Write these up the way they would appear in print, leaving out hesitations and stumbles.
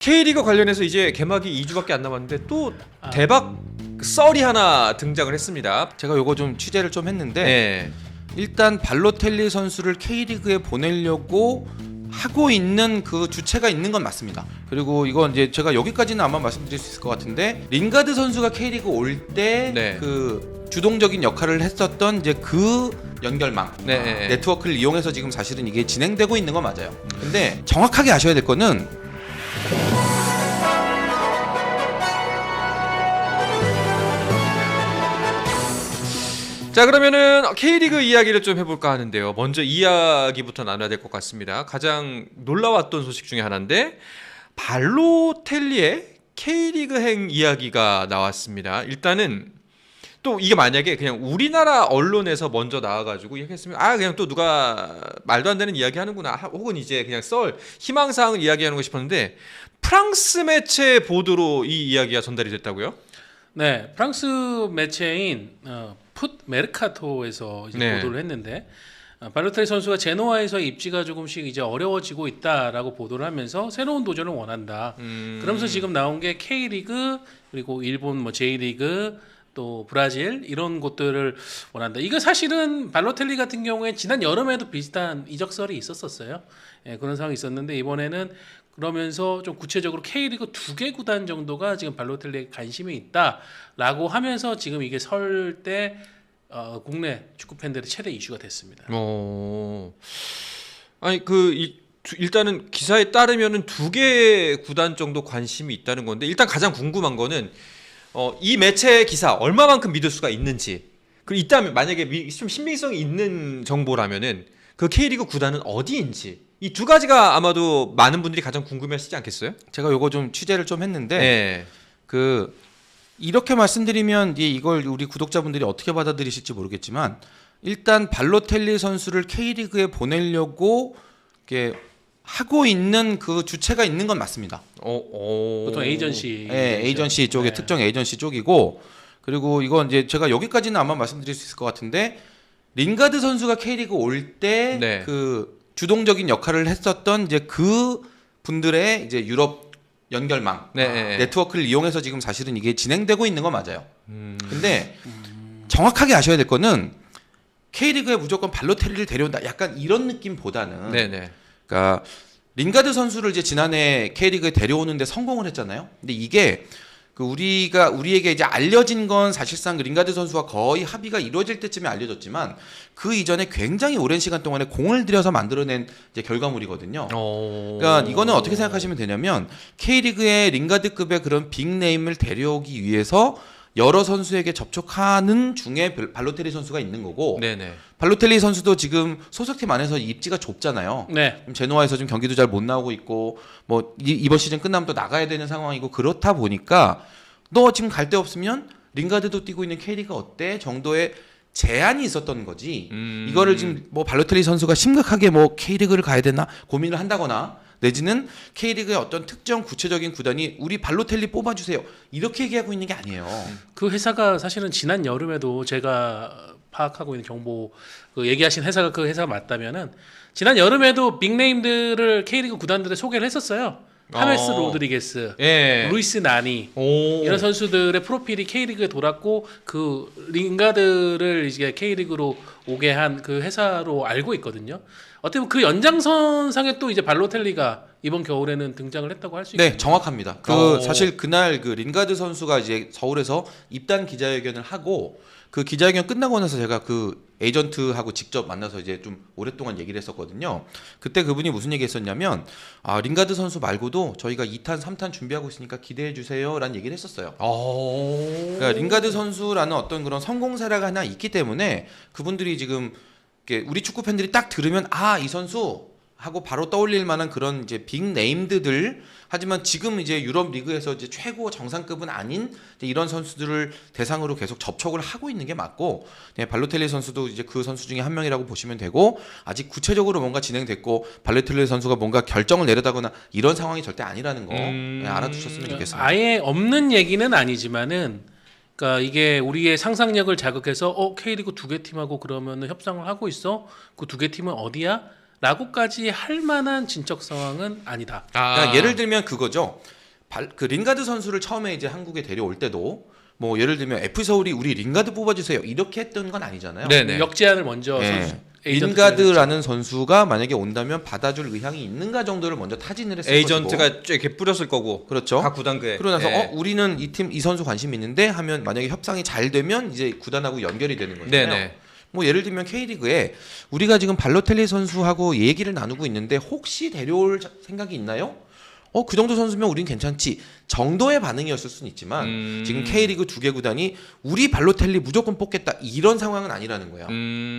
K리그 관련해서 이제 개막이 2주밖에 안 남았는데 또 대박 썰이 하나 등장을 했습니다. 제가 요거 좀 취재를 좀 했는데 네. 일단 발로텔리 선수를 K리그에 보내려고 하고 있는 그 주체가 있는 건 맞습니다. 그리고 이건 이제 제가 여기까지는 아마 말씀드릴 수 있을 것 같은데 링가드 선수가 K리그 올 때 그 주동적인 역할을 했었던 이제 그 연결망 네트워크를 이용해서 지금 사실은 이게 진행되고 있는 건 맞아요. 근데 정확하게 아셔야 될 거는 자, 그러면은 K리그 이야기를 좀 해볼까 하는데요. 먼저 이야기부터 나눠야 될 것 같습니다. 가장 놀라웠던 소식 중에 하나인데 발로텔리의 K리그행 이야기가 나왔습니다. 일단은 또 이게 만약에 그냥 우리나라 언론에서 먼저 나와가지고 이야기했으면 그냥 또 누가 말도 안 되는 이야기 하는구나, 혹은 이제 그냥 썰 희망사항을 이야기하는 거 싶었는데 프랑스 매체 보도로 이 이야기가 전달이 됐다고요? 네, 프랑스 매체인 풋 메르카토에서 이제 보도를 했는데 발로텔리 선수가 제노아에서 입지가 조금씩 이제 어려워지고 있다라고 보도를 하면서 새로운 도전을 원한다. 그러면서 지금 나온 게 K리그 그리고 일본 뭐 J리그 또 브라질 이런 곳들을 원한다. 이거 사실은 발로텔리 같은 경우에 지난 여름에도 비슷한 이적설이 있었어요. 예, 그런 상황이 있었는데 이번에는 그러면서 좀 구체적으로 K리그 2개 구단 정도가 지금 발로텔리에 관심이 있다라고 하면서 지금 이게 설 때 국내 축구 팬들의 최대 이슈가 됐습니다. 아니 일단은 기사에 따르면은 2개 구단 정도 관심이 있다는 건데, 일단 가장 궁금한 거는 이 매체 기사 얼마만큼 믿을 수가 있는지, 그리고 있다면 만약에 좀 신빙성이 있는 정보라면은 그 K리그 구단은 어디인지, 이 두 가지가 아마도 많은 분들이 가장 궁금해하시지 않겠어요? 제가 요거 좀 취재를 좀 했는데 이렇게 말씀드리면 이걸 우리 구독자분들이 어떻게 받아들이실지 모르겠지만 일단 발로텔리 선수를 K리그에 보내려고 이렇게 하고 있는 그 주체가 있는 건 맞습니다. 보통 에이전시, 에이전시 쪽에 특정 에이전시 쪽이고, 그리고 이건 이제 제가 여기까지는 아마 말씀드릴 수 있을 것 같은데 링가드 선수가 K리그 올 때 그 주동적인 역할을 했었던 이제 그 분들의 이제 유럽 연결망 네트워크를 이용해서 지금 사실은 이게 진행되고 있는 건 맞아요. 근데 정확하게 아셔야 될 거는 K리그에 무조건 발로텔리를 데려온다, 약간 이런 느낌보다는 그러니까 링가드 선수를 이제 지난해 K리그에 데려오는데 성공을 했잖아요. 근데 이게 우리에게 이제 알려진 건 사실상 링가드 선수와 거의 합의가 이루어질 때쯤에 알려졌지만 그 이전에 굉장히 오랜 시간 동안에 공을 들여서 만들어낸 이제 결과물이거든요. 그러니까 이거는 어떻게 생각하시면 되냐면 K리그의 링가드급의 그런 빅네임을 데려오기 위해서 여러 선수에게 접촉하는 중에 발로텔리 선수가 있는 거고, 발로텔리 선수도 지금 소속팀 안에서 입지가 좁잖아요. 제노아에서 지금 경기도 잘 못 나오고 있고, 뭐 이번 시즌 끝나면 또 나가야 되는 상황이고, 그렇다 보니까 너 지금 갈 데 없으면 링가드도 뛰고 있는 K리그 어때 정도의 제한이 있었던 거지. 이거를 지금 뭐 발로텔리 선수가 심각하게 뭐 K리그를 가야 되나 고민을 한다거나, 내지는 K리그의 어떤 특정 구체적인 구단이 우리 발로텔리 뽑아주세요 이렇게 얘기하고 있는 게 아니에요. 그 회사가 사실은 지난 여름에도 제가 파악하고 있는 정보, 그 얘기하신 회사가 그 회사가 맞다면은 지난 여름에도 빅네임들을 K리그 구단들에 소개를 했었어요. 하메스 로드리게스, 루이스 나니 이런 선수들의 프로필이 K리그에 돌았고 그 링가드를 이제 K리그로 오게 한 그 회사로 알고 있거든요. 어떻게 보면 그 연장선상에 또 이제 발로텔리가 이번 겨울에는 등장을 했다고 할 수 있겠네요. 네, 정확합니다. 사실 그날 그 링가드 선수가 이제 서울에서 입단 기자회견을 하고, 그 기자회견 끝나고 나서 제가 그 에이전트하고 직접 만나서 이제 좀 오랫동안 얘기를 했었거든요. 그때 그분이 무슨 얘기했었냐면 링가드 선수 말고도 저희가 2탄, 3탄 준비하고 있으니까 기대해 주세요라는 얘기를 했었어요. 그러니까 링가드 선수라는 어떤 그런 성공 사례가 하나 있기 때문에 그분들이 지금 우리 축구 팬들이 딱 들으면 이 선수 하고 바로 떠올릴 만한 그런 이제 빅 네임드들, 하지만 지금 이제 유럽 리그에서 이제 최고 정상급은 아닌 이런 선수들을 대상으로 계속 접촉을 하고 있는 게 맞고, 발로텔리 선수도 이제 그 선수 중에 한 명이라고 보시면 되고, 아직 구체적으로 뭔가 진행됐고 발로텔리 선수가 뭔가 결정을 내려다거나 이런 상황이 절대 아니라는 거 알아두셨으면 좋겠습니다. 아예 없는 얘기는 아니지만은, 그러니까 이게 우리의 상상력을 자극해서 K리그 2개 팀하고 그러면 협상을 하고 있어? 그 2개 팀은 어디야? 라고까지 할 만한 진척 상황은 아니다. 그러니까 예를 들면 그거죠. 그 링가드 선수를 처음에 이제 한국에 데려올 때도 뭐 예를 들면 FC 서울이 우리 링가드 뽑아주세요 이렇게 했던 건 아니잖아요. 네네. 역제안을 먼저 링가드라는 선수가 만약에 온다면 받아줄 의향이 있는가 정도를 먼저 타진을 했을 에이전트가 것이고. 이렇게 뿌렸을 거고. 그렇죠. 각 구단그에. 그러고 나서 네. 우리는 이 선수 관심 있는데 하면 만약에 협상이 잘 되면 이제 구단하고 연결이 되는 거잖아요. 네네. 뭐 예를 들면 K리그에 우리가 지금 발로텔리 선수하고 얘기를 나누고 있는데 혹시 데려올 생각이 있나요? 그 정도 선수면 우린 괜찮지 정도의 반응이었을 수는 있지만 지금 K리그 2개 구단이 우리 발로텔리 무조건 뽑겠다 이런 상황은 아니라는 거예요.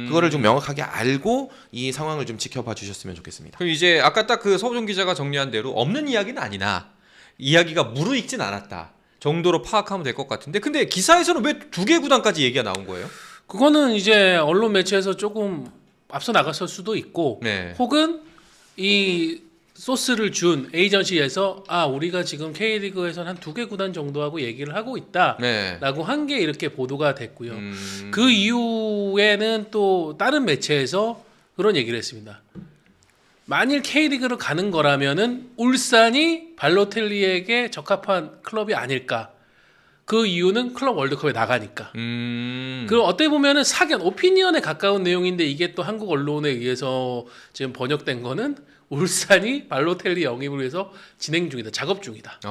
그거를 좀 명확하게 알고 이 상황을 좀 지켜봐 주셨으면 좋겠습니다. 그럼 이제 아까 딱 그 서우정 기자가 정리한 대로 없는 이야기는 아니나 이야기가 무르익진 않았다 정도로 파악하면 될 것 같은데 근데 기사에서는 왜 2개 구단까지 얘기가 나온 거예요? 그거는 이제 언론 매체에서 조금 앞서 나갔을 수도 있고 네. 혹은 이 소스를 준 에이전시에서 우리가 지금 K리그에서는 한 2개 구단 정도하고 얘기를 하고 있다라고 네. 한 게 이렇게 보도가 됐고요. 그 이후에는 또 다른 매체에서 그런 얘기를 했습니다. 만일 K리그로 가는 거라면은 울산이 발로텔리에게 적합한 클럽이 아닐까. 그 이유는 클럽 월드컵에 나가니까. 그 어떻게 보면은 사견, 오피니언에 가까운 내용인데 이게 또 한국 언론에 의해서 지금 번역된 거는 울산이 발로텔리 영입을 위해서 진행 중이다, 작업 중이다.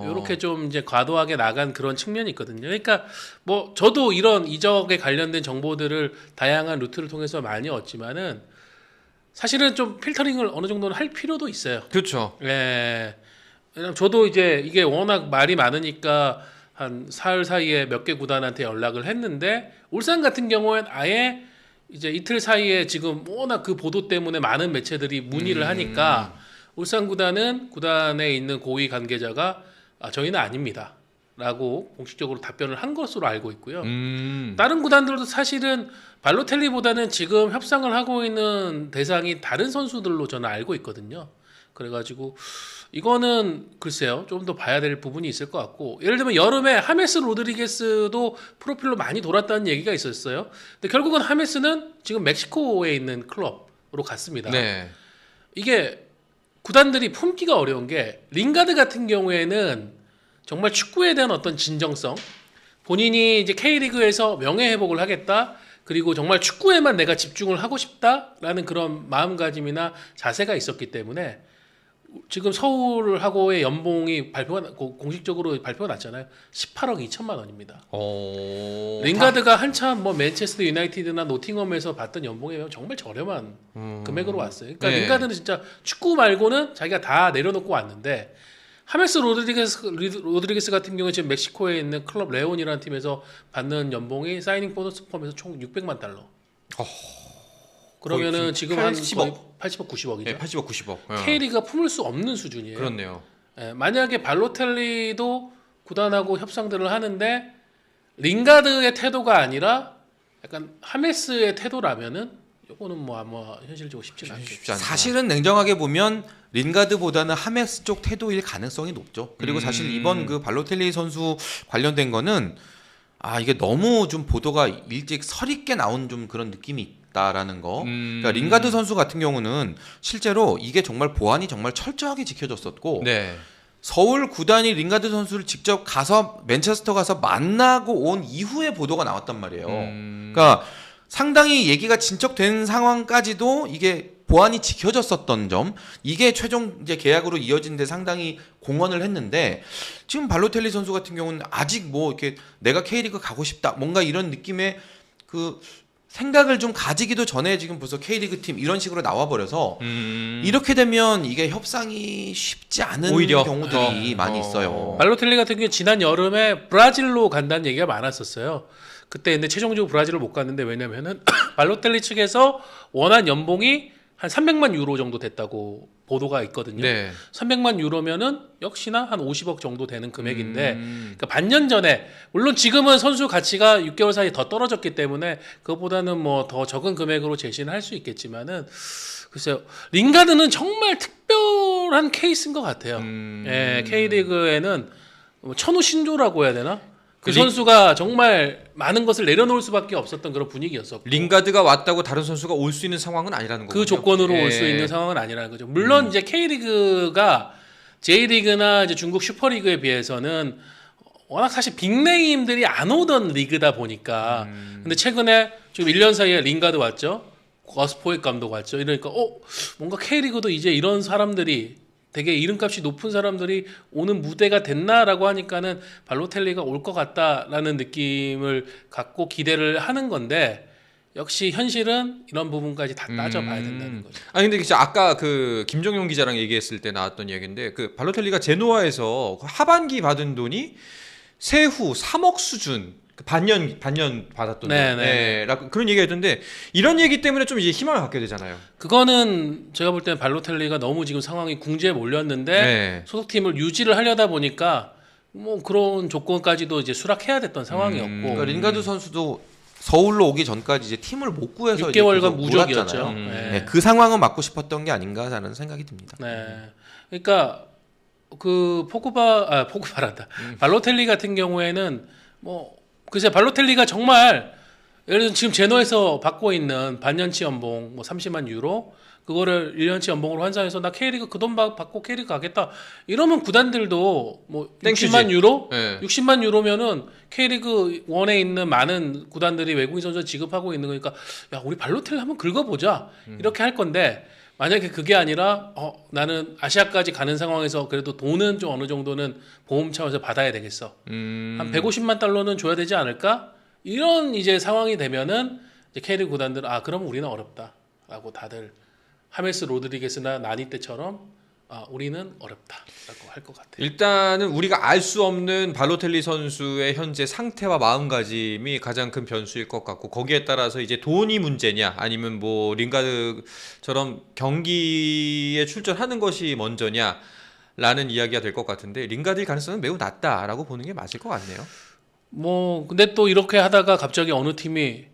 이렇게 좀 이제 과도하게 나간 그런 측면이 있거든요. 그러니까 뭐 저도 이런 이적에 관련된 정보들을 다양한 루트를 통해서 많이 얻지만은 사실은 좀 필터링을 어느 정도는 할 필요도 있어요. 그렇죠. 예. 왜냐면 저도 이제 이게 워낙 말이 많으니까 한 사흘 사이에 몇 개 구단한테 연락을 했는데 울산 같은 경우엔 아예 이제 이틀 사이에 지금 워낙 그 보도 때문에 많은 매체들이 문의를 하니까 울산 구단은 구단에 있는 고위 관계자가 저희는 아닙니다 라고 공식적으로 답변을 한 것으로 알고 있고요. 다른 구단들도 사실은 발로텔리보다는 지금 협상을 하고 있는 대상이 다른 선수들로 저는 알고 있거든요. 그래가지고 이거는 글쎄요 좀 더 봐야 될 부분이 있을 것 같고 예를 들면 여름에 하메스 로드리게스도 프로필로 많이 돌았다는 얘기가 있었어요. 근데 결국은 하메스는 지금 멕시코에 있는 클럽으로 갔습니다. 네. 이게 구단들이 품기가 어려운 게 링가드 같은 경우에는 정말 축구에 대한 어떤 진정성 본인이 이제 K리그에서 명예 회복을 하겠다 그리고 정말 축구에만 내가 집중을 하고 싶다라는 그런 마음가짐이나 자세가 있었기 때문에 지금 서울하고의 연봉이 공식적으로 발표가 났잖아요. 18억 2천만 원입니다. 링가드가 한참 뭐 맨체스터 유나이티드나 노팅엄에서 받던 연봉에 비하면 정말 저렴한 금액으로 왔어요. 그러니까 네. 링가드는 진짜 축구 말고는 자기가 다 내려놓고 왔는데 하메스 로드리게스 같은 경우에 지금 멕시코에 있는 클럽 레온이라는 팀에서 받는 연봉이 사이닝 보너스 포함해서 총 600만 달러. 그러면은 지금 한 80억. 80억 90억이죠. 네, 80억, 90억. K리그가 품을 수 없는 수준이에요. 그렇네요. 만약에 발로텔리도 구단하고 협상들을 하는데 링가드의 태도가 아니라 약간 하메스의 태도라면은 이거는 뭐 아마 현실적으로 쉽지는 않겠죠. 사실은 냉정하게 보면 링가드보다는 하메스 쪽 태도일 가능성이 높죠. 그리고 사실 이번 그 발로텔리 선수 관련된 거는 이게 너무 좀 보도가 일찍 설익게 나온 좀 그런 느낌이 있다라는 거. 그러니까 링가드 선수 같은 경우는 실제로 이게 정말 보안이 정말 철저하게 지켜졌었고 네. 서울 구단이 링가드 선수를 직접 가서 맨체스터 가서 만나고 온 이후에 보도가 나왔단 말이에요. 그러니까 상당히 얘기가 진척된 상황까지도 이게 보안이 지켜졌었던 점, 이게 최종 이제 계약으로 이어진 데 상당히 공헌을 했는데 지금 발로텔리 선수 같은 경우는 아직 뭐 이렇게 내가 K리그 가고 싶다 뭔가 이런 느낌의 그 생각을 좀 가지기도 전에 지금 벌써 K리그 팀 이런 식으로 나와버려서 이렇게 되면 이게 협상이 쉽지 않은 오히려 경우들이 많이 있어요. 발로텔리 같은 경우 지난 여름에 브라질로 간다는 얘기가 많았었어요. 그때 근데 최종적으로 브라질을 못 갔는데 왜냐면은 발로텔리 측에서 원한 연봉이 한 300만 유로 정도 됐다고 보도가 있거든요. 네. 300만 유로면은 역시나 한 50억 정도 되는 금액인데 그러니까 반년 전에 물론 지금은 선수 가치가 6개월 사이에 더 떨어졌기 때문에 그것보다는 뭐 더 적은 금액으로 제시는 할 수 있겠지만은 글쎄요. 링가드는 정말 특별한 케이스인 것 같아요. 예, K리그에는 뭐 천우 신조라고 해야 되나? 그 선수가 정말 많은 것을 내려놓을 수밖에 없었던 그런 분위기였었고 링가드가 왔다고 다른 선수가 올 수 있는 상황은 아니라는 거죠. 그 조건으로 올 수 있는 상황은 아니라는 거죠. 물론 이제 K리그가 J리그나 이제 중국 슈퍼리그에 비해서는 워낙 사실 빅네임들이 안 오던 리그다 보니까 근데 최근에 지금 1년 사이에 링가드 왔죠. 거스포익 감독 왔죠. 이러니까 뭔가 K리그도 이제 이런 사람들이 되게 이름값이 높은 사람들이 오는 무대가 됐나라고 하니까는 발로텔리가 올 것 같다라는 느낌을 갖고 기대를 하는 건데 역시 현실은 이런 부분까지 다 따져봐야 된다는 거죠. 아니 근데 진짜 아까 그 김정용 기자랑 얘기했을 때 나왔던 이야기인데 그 발로텔리가 제노아에서 하반기 받은 돈이 세후 3억 수준 반년 받았던 돈. 그런 얘기했던데 이런 얘기 때문에 좀 이제 희망을 갖게 되잖아요. 그거는 제가 볼 때는 발로텔리가 너무 지금 상황이 궁지에 몰렸는데 소속팀을 유지를 하려다 보니까 뭐 그런 조건까지도 이제 수락해야 됐던 상황이었고. 그러니까 링가드 선수도 서울로 오기 전까지 이제 팀을 못 구해서 6개월간 무적이었죠. 네, 그 상황은 막고 싶었던 게 아닌가라는 생각이 듭니다. 네. 그러니까 그 포그바란다. 발로텔리 같은 경우에는 뭐 글쎄 발로텔리가 정말 예를 들어 지금 제노에서 받고 있는 반년치 연봉 뭐 30만 유로 그거를 1년치 연봉으로 환산해서 나 K리그 그 돈 받고 K리그 가겠다 이러면 구단들도 뭐 60만 유로? 네. 60만 유로면은 K리그 1에 있는 많은 구단들이 외국인 선수 지급하고 있는 거니까 야 우리 발로텔리 한번 긁어보자 이렇게 할 건데 만약에 그게 아니라 나는 아시아까지 가는 상황에서 그래도 돈은 좀 어느 정도는 보험 차원에서 받아야 되겠어. 한 150만 달러는 줘야 되지 않을까? 이런 이제 상황이 되면은 이제 K리그 구단들은 그러면 우리는 어렵다라고 다들 하메스 로드리게스나 나니 때처럼 우리는 어렵다라고 할 것 같아요. 일단은 우리가 알 수 없는 발로텔리 선수의 현재 상태와 마음가짐이 가장 큰 변수일 것 같고 거기에 따라서 이제 돈이 문제냐 아니면 뭐 링가드처럼 경기에 출전하는 것이 먼저냐라는 이야기가 될 것 같은데 링가드일 가능성은 매우 낮다라고 보는 게 맞을 것 같네요. 뭐 근데 또 이렇게 하다가 갑자기 어느 팀이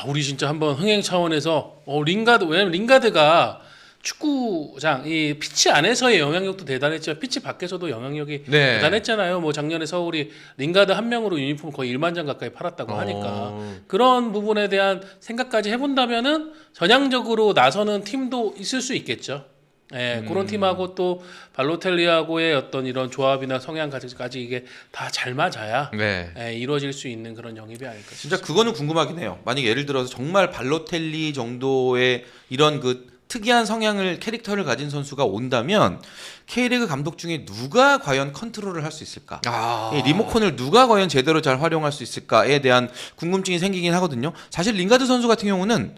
우리 진짜 한번 흥행 차원에서 왜냐면 링가드가 축구장 이 피치 안에서의 영향력도 대단했지만 피치 밖에서도 영향력이 대단했잖아요. 뭐 작년에 서울이 링가드 한 명으로 유니폼 거의 1만 장 가까이 팔았다고 하니까 그런 부분에 대한 생각까지 해본다면은 전향적으로 나서는 팀도 있을 수 있겠죠. 그런 팀하고 또 발로텔리하고의 어떤 이런 조합이나 성향까지 이게 다 잘 맞아야 이루어질 수 있는 그런 영입이 아닐까 싶습니다. 진짜 그거는 궁금하긴 해요. 만약에 예를 들어서 정말 발로텔리 정도의 이런 그 특이한 성향을 캐릭터를 가진 선수가 온다면 K리그 감독 중에 누가 과연 컨트롤을 할 수 있을까? 이 리모컨을 누가 과연 제대로 잘 활용할 수 있을까에 대한 궁금증이 생기긴 하거든요. 사실 링가드 선수 같은 경우는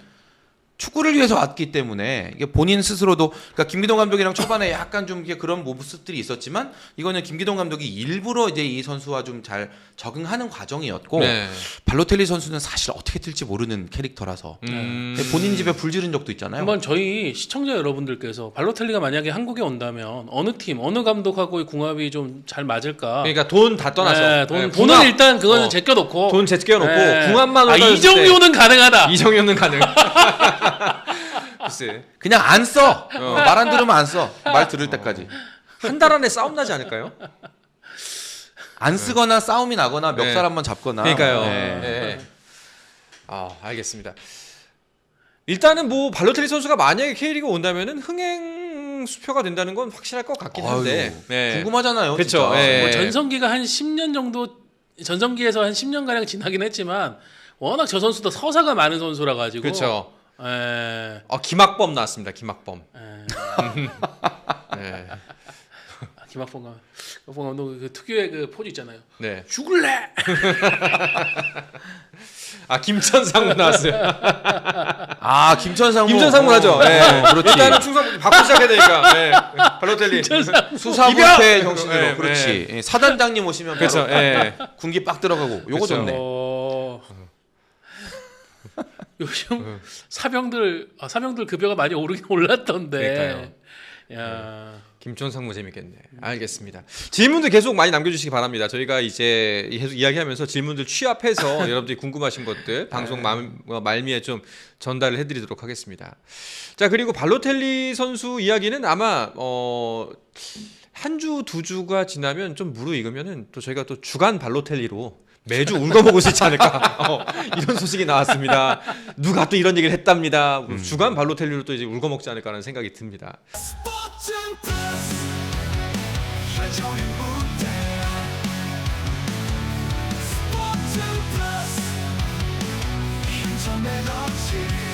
축구를 위해서 왔기 때문에 이게 본인 스스로도 그러니까 김기동 감독이랑 초반에 약간 좀 그런 모습들이 있었지만 이거는 김기동 감독이 일부러 이제 이 선수와 좀 잘 적응하는 과정이었고 발로텔리 선수는 사실 어떻게 될지 모르는 캐릭터라서 본인 집에 불 지른 적도 있잖아요. 한번 저희 시청자 여러분들께서 발로텔리가 만약에 한국에 온다면 어느 팀 어느 감독하고의 궁합이 좀 잘 맞을까? 그러니까 돈 다 떠나서 돈은 일단 그거는 제껴놓고 돈 제껴놓고 궁합만 올라갔을 때 이정효는 가능하다. 이정효는 가능. 글쎄. 그냥 안 써. 말 안 들으면 안 써. 말 들을 때까지. 한 달 안에 싸움 나지 않을까요? 안 쓰거나 싸움이 나거나 멱살 한번 잡거나. 그러니까요. 알겠습니다. 일단은 뭐 발로텔리 선수가 만약에 K리그 온다면은 흥행 수표가 된다는 건 확실할 것 같긴 한데. 궁금하잖아요. 그렇죠. 뭐 전성기가 한 10년 정도 전성기에서 한 10년 가량 지나긴 했지만 워낙 저 선수도 서사가 많은 선수라 가지고. 그렇죠. 김학범 나왔습니다. 김학범. 김학범 감독 그 특유의 그 포즈 있잖아요. 죽을래. 김천상무 나왔어요. 김천상무. 김천상무 하죠. 그렇지. 일단은 충성 받고 시작해야 되니까. 발로텔리. 수사부패 정신으로. 그렇지. 사단장님 오시면 그렇죠. 바로 군기 빡 들어가고. 요거 좋네. 요즘 사병들 급여가 많이 오르긴 올랐던데. 그러니까요. 김천상무 재밌겠네. 알겠습니다. 질문들 계속 많이 남겨주시기 바랍니다. 저희가 이제 계속 이야기하면서 질문들 취합해서 여러분들이 궁금하신 것들 방송 말미에 좀 전달을 해드리도록 하겠습니다. 자, 그리고 발로텔리 선수 이야기는 아마 한 주, 두 주가 지나면 좀 무르익으면은 또 저희가 또 주간 발로텔리로 매주 울거먹을 수 있지 않을까. 이런 소식이 나왔습니다. 누가 또 이런 얘기를 했답니다. 주간 발로텔리로 또 이제 울거먹지 않을까라는 생각이 듭니다. 스포츠 플러스 힘좀 내놓지